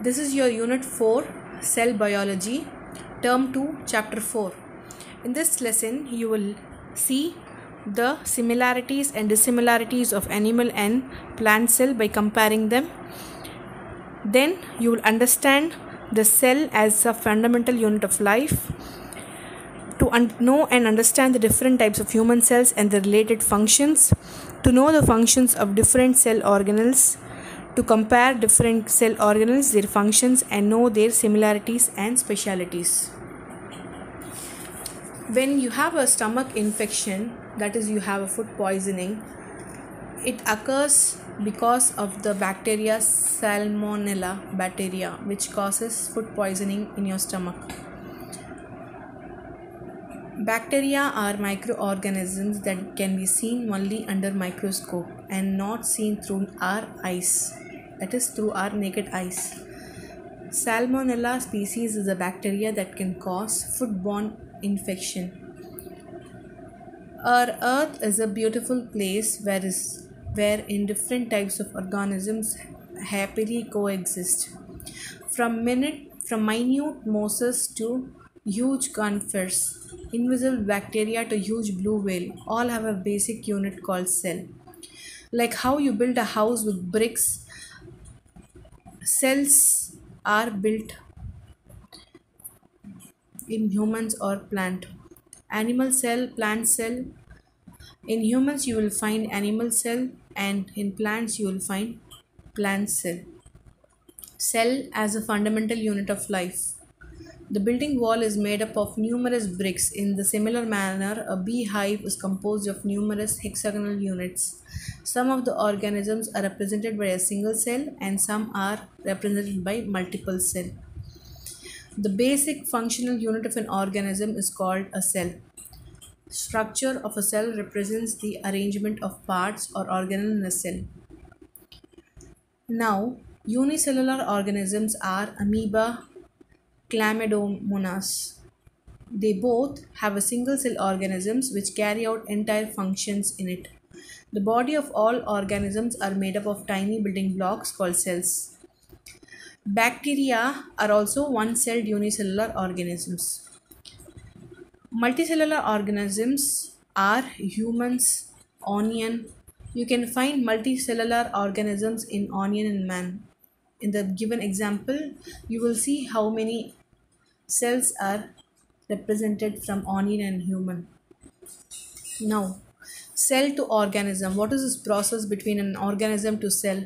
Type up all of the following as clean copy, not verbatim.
This is your Unit 4, Cell Biology, Term 2, Chapter 4. In this lesson, you will see the similarities and dissimilarities of animal and plant cell by comparing them. Then you will understand the cell as a fundamental unit of life. To know and understand the different types of human cells and the related functions. To know the functions of different cell organelles. To compare different cell organelles, their functions, and know their similarities and specialities. When you have a stomach infection, that is, you have a food poisoning, it occurs because of the bacteria Salmonella bacteria, which causes food poisoning in your stomach. Bacteria are microorganisms that can be seen only under microscope and not seen through our eyes, that is, through our naked eyes. Salmonella species is a bacteria that can cause foodborne infection. Our earth is a beautiful place wherein different types of organisms happily coexist. From minute mosses to huge conifers, invisible bacteria to huge blue whale, all have a basic unit called cell. Like how you build a house with bricks, cells are built in humans or plant. Animal cell, plant cell. In humans you will find animal cell, and in plants you will find plant cell. Cell as a fundamental unit of life. The building wall is made up of numerous bricks. In the similar manner, a beehive is composed of numerous hexagonal units. Some of the organisms are represented by a single cell and some are represented by multiple cells. The basic functional unit of an organism is called a cell. Structure of a cell represents the arrangement of parts or organelles in a cell. Now, unicellular organisms are amoeba, Chlamydomonas. They both have a single cell organisms which carry out entire functions in it. The body of all organisms are made up of tiny building blocks called cells. Bacteria are also one-celled unicellular organisms. Multicellular organisms are humans, onion. You can find multicellular organisms in onion and man. In the given example, you will see how many cells are represented from onion and human. Now, cell to organism. What is this process between an organism to cell?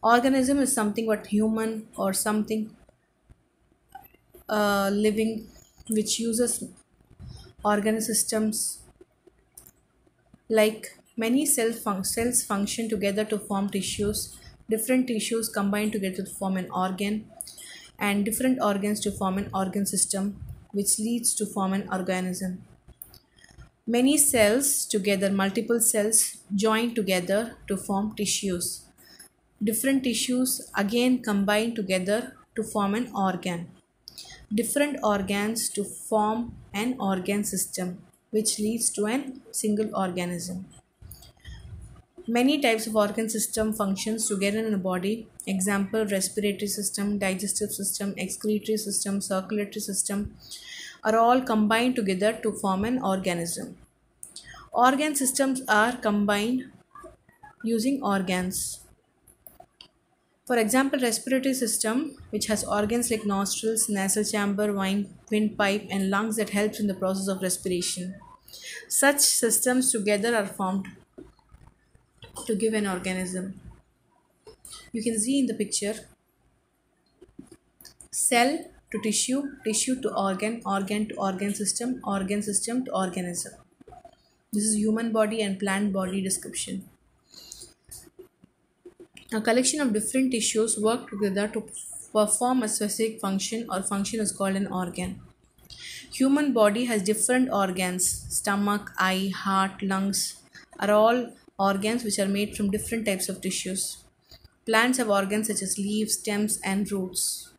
Organism is something what human or something living which uses organ systems. Like many cells function together to form tissues. Different tissues combine together to form an organ, and different organs to form an organ system, which leads to form an organism. Many cells together, multiple cells join together to form tissues. Different tissues again combine together to form an organ. Different organs to form an organ system, which leads to a single organism. Many types of organ system functions together in the body. Example, respiratory system, digestive system, excretory system, circulatory system are all combined together to form an organism. Organ systems are combined using organs. For example, respiratory system, which has organs like nostrils, nasal chamber, windpipe, and lungs that helps in the process of respiration. Such systems together are formed to give an organism. You can see in the picture cell to tissue, tissue to organ, organ to organ system to organism. This is human body and plant body description. A collection of different tissues work together to perform a specific function, or function is called an organ. Human body has different organs. Stomach, eye, heart, lungs are all organs which are made from different types of tissues. Plants have organs such as leaves, stems, and roots.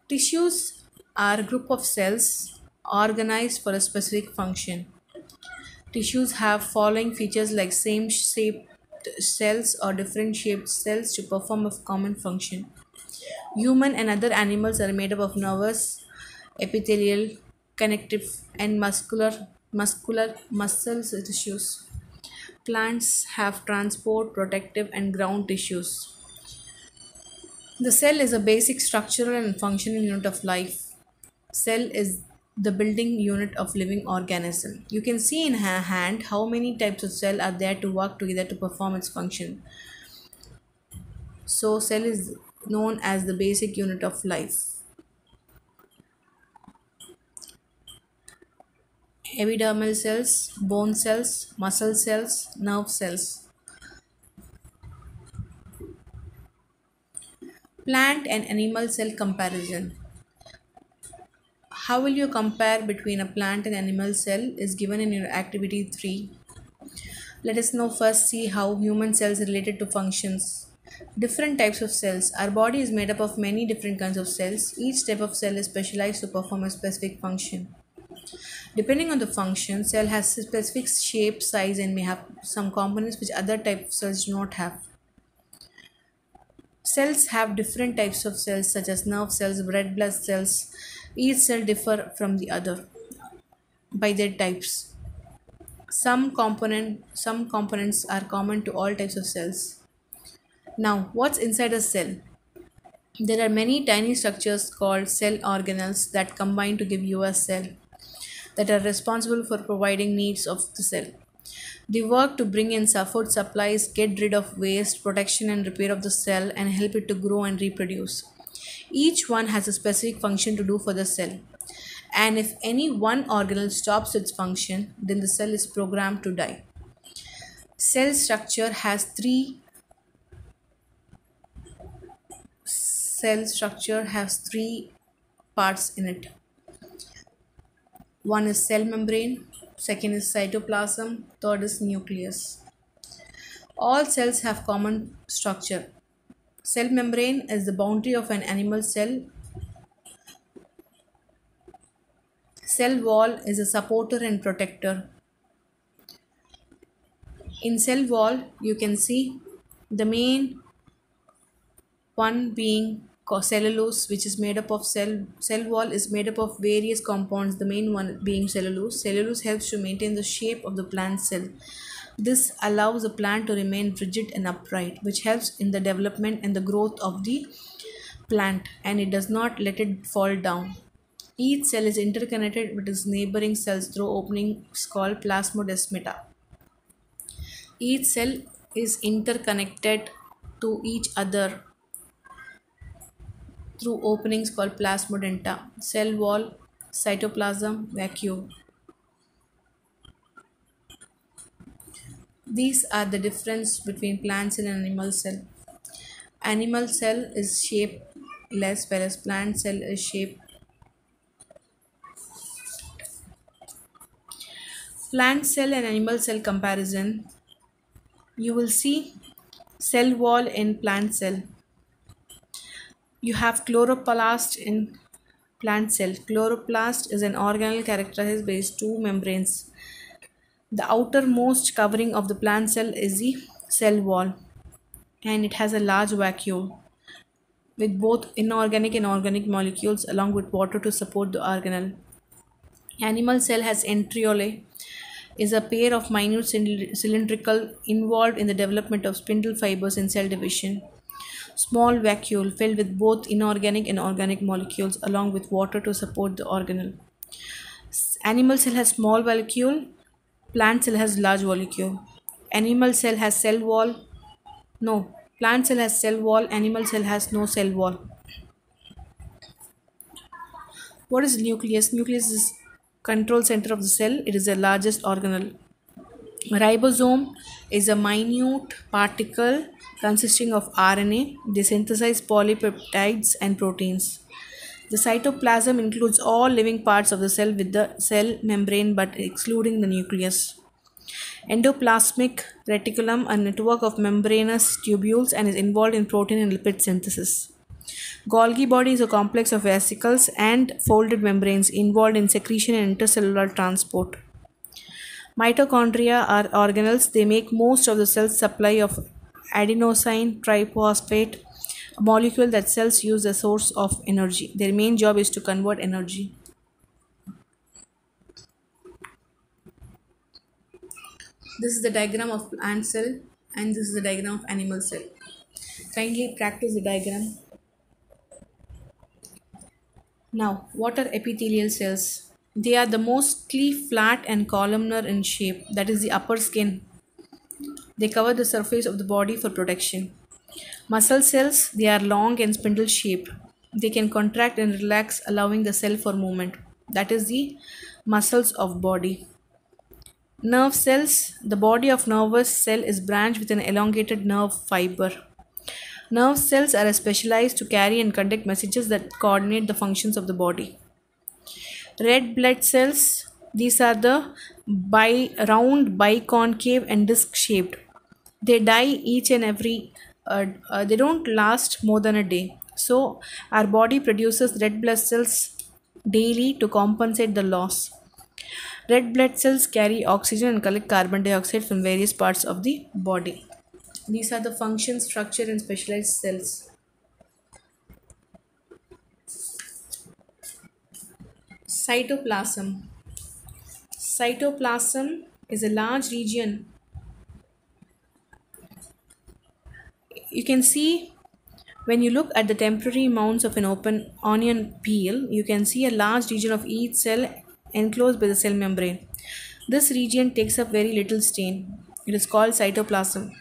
Tissues are a group of cells organized for a specific function. Tissues have following features like same shaped cells or different shaped cells to perform a common function. Human and other animals are made up of nervous, epithelial, connective, and muscular muscle tissues. Plants have transport, protective, and ground tissues. The cell is a basic structural and functional unit of life. Cell is the building unit of living organism. You can see in her hand how many types of cell are there to work together to perform its function. So cell is known as the basic unit of life. Epidermal cells, bone cells, muscle cells, nerve cells. Plant and animal cell comparison. How will you compare between a plant and animal cell is given in your activity 3. Let us now first see how human cells related to functions. Different types of cells. Our body is made up of many different kinds of cells. Each type of cell is specialized to perform a specific function. Depending on the function, cell has a specific shape, size, and may have some components which other type of cells do not have. Cells have different types of cells such as nerve cells, red blood cells. Each cell differ from the other by their types. Some components are common to all types of cells. Now, what's inside a cell? There are many tiny structures called cell organelles that combine to give you a cell that are responsible for providing needs of the cell. They work to bring in food supplies, get rid of waste, protection and repair of the cell, and help it to grow and reproduce. Each one has a specific function to do for the cell. And if any one organelle stops its function, then the cell is programmed to die. Cell structure has three parts in it. One is cell membrane, second is cytoplasm, third is nucleus. All cells have common structure. Cell membrane is the boundary of an animal cell. Cell wall is a supporter and protector. In cell wall, you can see the main one being cellulose, which is made up of cell wall is made up of various compounds, the main one being cellulose. Cellulose helps to maintain the shape of the plant cell. This allows the plant to remain rigid and upright, which helps in the development and the growth of the plant, and it does not let it fall down. Each cell is interconnected with its neighboring cells through openings called plasmodesmata. Each cell is interconnected to each other through openings called plasmodenta, cell wall, cytoplasm, vacuole. These are the difference between plant cell and animal cell. Animal cell is shapeless, whereas plant cell is shaped. Plant cell and animal cell comparison. You will see cell wall in plant cell. You have chloroplast in plant cell. Chloroplast is an organelle characterized by two membranes. The outermost covering of the plant cell is the cell wall, and it has a large vacuole with both inorganic and organic molecules along with water to support the organelle. Animal cell has entriolae, is a pair of minute cylindrical involved in the development of spindle fibers in cell division. Small vacuole filled with both inorganic and organic molecules along with water to support the organelle. Animal cell has small vacuole, plant cell has large vacuole. Animal cell has cell wall. No, plant cell has cell wall, animal cell has no cell wall. What is nucleus? Nucleus is control center of the cell. It is the largest organelle. Ribosome is a minute particle consisting of RNA. They synthesize polypeptides and proteins. The cytoplasm includes all living parts of the cell with the cell membrane but excluding the nucleus. Endoplasmic reticulum, a network of membranous tubules, and is involved in protein and lipid synthesis. Golgi body is a complex of vesicles and folded membranes involved in secretion and intercellular transport. Mitochondria are organelles. They make most of the cell's supply of adenosine triphosphate, a molecule that cells use as a source of energy. Their main job is to convert energy. This is the diagram of plant cell and this is the diagram of animal cell. Kindly practice the diagram. Now, what are epithelial cells? They are the mostly flat and columnar in shape, that is the upper skin. They cover the surface of the body for protection. Muscle cells, they are long and spindle shaped. They can contract and relax, allowing the cell for movement. That is the muscles of body. Nerve cells, the body of nervous cell is branched with an elongated nerve fiber. Nerve cells are specialized to carry and conduct messages that coordinate the functions of the body. Red blood cells, these are the round, biconcave, and disc shaped. They die each and every, they don't last more than a day. So, our body produces red blood cells daily to compensate the loss. Red blood cells carry oxygen and collect carbon dioxide from various parts of the body. These are the function, structure, and specialized cells. Cytoplasm. Cytoplasm is a large region. You can see when you look at the temporary mounds of an open onion peel, you can see a large region of each cell enclosed by the cell membrane. This region takes up very little stain. It is called cytoplasm.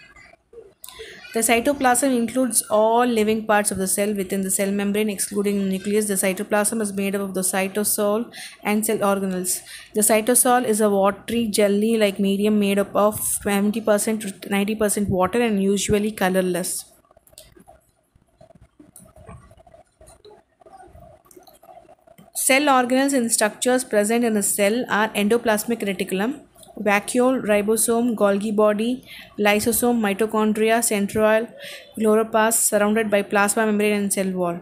The cytoplasm includes all living parts of the cell within the cell membrane, excluding the nucleus. The cytoplasm is made up of the cytosol and cell organelles. The cytosol is a watery jelly-like medium made up of 70% to 90% water and usually colorless. Cell organelles and structures present in a cell are endoplasmic reticulum, vacuole, ribosome, Golgi body, lysosome, mitochondria, centrioles, chloroplast surrounded by plasma membrane and cell wall.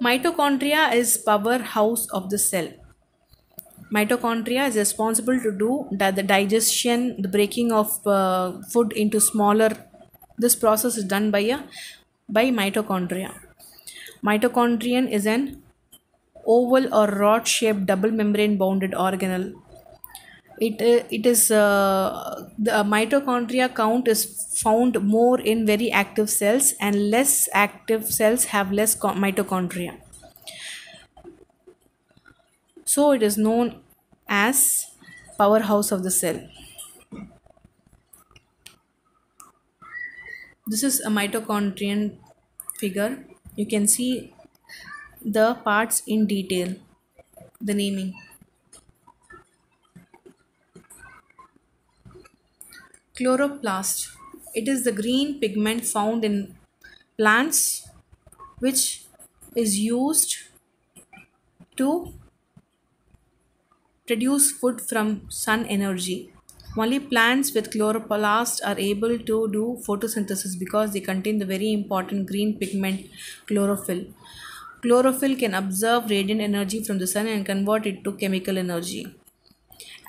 Mitochondria is powerhouse of the cell. Mitochondria is responsible to do the digestion, the breaking of food into smaller. This process is done by mitochondria. Mitochondrion is an oval or rod-shaped double membrane bounded organelle. The mitochondria count is found more in very active cells, and less active cells have less mitochondria. So it is known as powerhouse of the cell. This is a mitochondrion figure. You can see the parts in detail, the naming. Chloroplast. It is the green pigment found in plants which is used to produce food from sun energy. Only plants with chloroplast are able to do photosynthesis because they contain the very important green pigment chlorophyll. Chlorophyll can absorb radiant energy from the sun and convert it to chemical energy.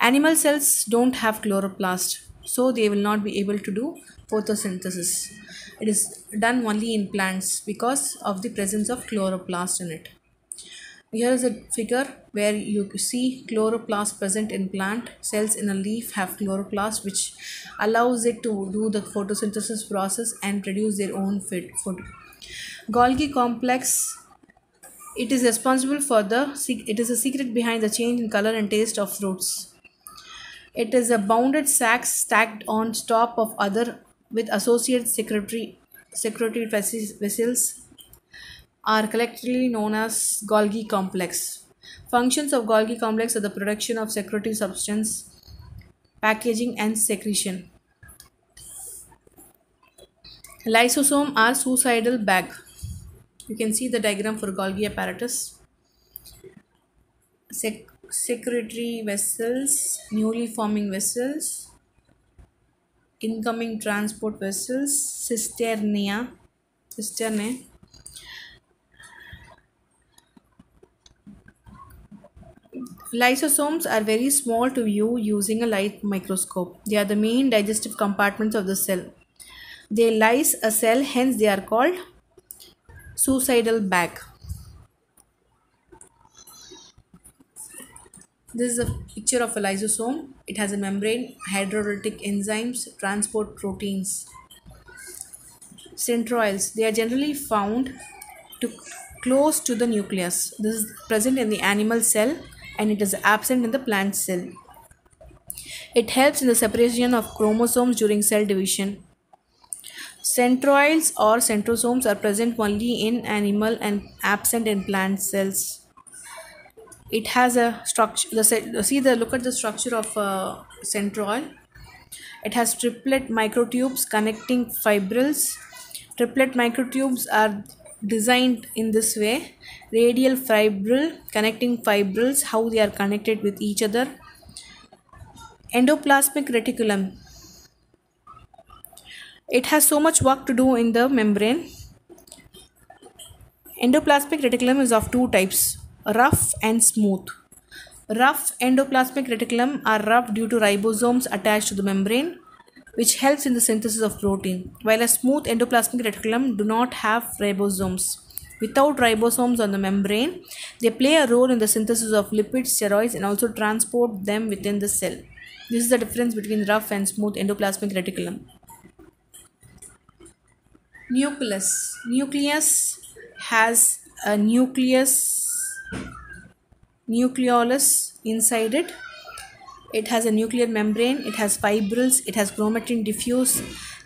Animal cells don't have chloroplast, so they will not be able to do photosynthesis. It is done only in plants because of the presence of chloroplast in it. Here is a figure where you see chloroplast present in plant. Cells in a leaf have chloroplast which allows it to do the photosynthesis process and produce their own food. Golgi complex, it is responsible for it is a secret behind the change in color and taste of fruits. It is a bounded sac stacked on top of other with associated secretory vessels are collectively known as Golgi complex. Functions of Golgi complex are the production of secretory substance, packaging and secretion. Lysosome are suicidal bag. You can see the diagram for Golgi apparatus. Secretory vessels, newly forming vessels, incoming transport vessels, cisternae. Lysosomes are very small to view using a light microscope. They are the main digestive compartments of the cell. They lyse a cell, hence they are called suicidal bag. This is a picture of a lysosome. It has a membrane, hydrolytic enzymes, transport proteins. Centrioles. They are generally found to close to the nucleus. This is present in the animal cell and it is absent in the plant cell. It helps in the separation of chromosomes during cell division. Centrioles or centrosomes are present only in animal and absent in plant cells. It has a structure. Look at the structure of a centroid. It has triplet microtubes connecting fibrils. Triplet microtubes are designed in this way: radial fibril connecting fibrils, how they are connected with each other. Endoplasmic reticulum. It has so much work to do in the membrane. Endoplasmic reticulum is of two types, rough and smooth. Rough endoplasmic reticulum are rough due to ribosomes attached to the membrane, which helps in the synthesis of protein, while a smooth endoplasmic reticulum do not have ribosomes. Without ribosomes on the membrane, they play a role in the synthesis of lipids, steroids, and also transport them within the cell. This is the difference between rough and smooth endoplasmic reticulum. Nucleus. Nucleus has a nucleolus inside it. It has a nuclear membrane, it has fibrils, it has chromatin diffuse,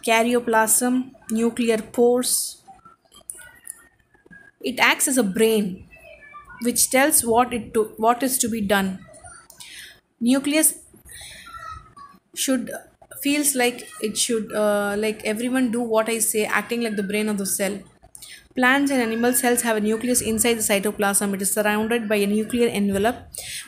karyoplasm, nuclear pores. It acts as a brain which tells what is to be done. Nucleus should feels like it should like everyone do what I say, acting like the brain of the cell. Plants and animal cells have a nucleus inside the cytoplasm. It is surrounded by a nuclear envelope.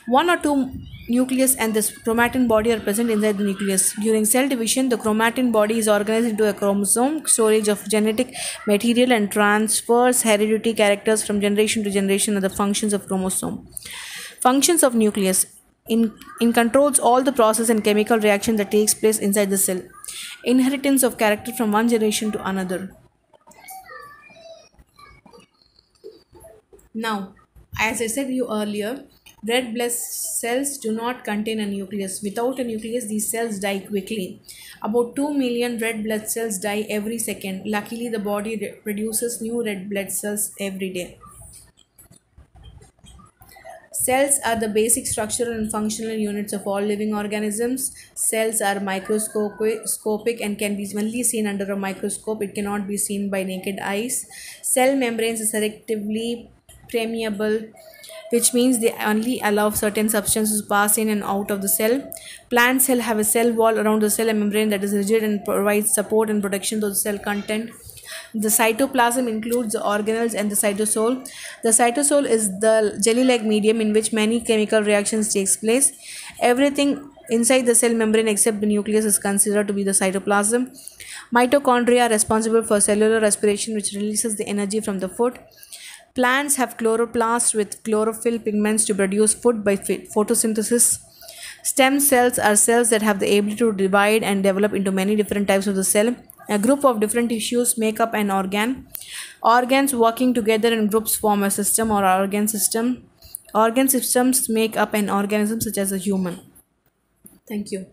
One or two nucleus and this chromatin body are present inside the nucleus. During cell division, the chromatin body is organized into a chromosome, storage of genetic material, and transfers hereditary characters from generation to generation, and the functions of chromosome. Functions of nucleus. In controls all the process and chemical reaction that takes place inside the cell. Inheritance of character from one generation to another. Now, as I said you earlier, red blood cells do not contain a nucleus. Without a nucleus, these cells die quickly. About 2 million red blood cells die every second. Luckily, the body produces new red blood cells every day. Cells are the basic structural and functional units of all living organisms. Cells are microscopic and can be only seen under a microscope. It cannot be seen by naked eyes. Cell membranes are selectively permeable, which means they only allow certain substances to pass in and out of the cell. Plant cells have a cell wall around the cell membrane that is rigid and provides support and protection to the cell content. The cytoplasm includes the organelles and the cytosol. The cytosol is the jelly-like medium in which many chemical reactions takes place. Everything inside the cell membrane except the nucleus is considered to be the cytoplasm. Mitochondria are responsible for cellular respiration, which releases the energy from the food. Plants have chloroplasts with chlorophyll pigments to produce food by photosynthesis. Stem cells are cells that have the ability to divide and develop into many different types of the cell. A group of different tissues make up an organ. Organs working together in groups form a system or organ system. Organ systems make up an organism such as a human. Thank you.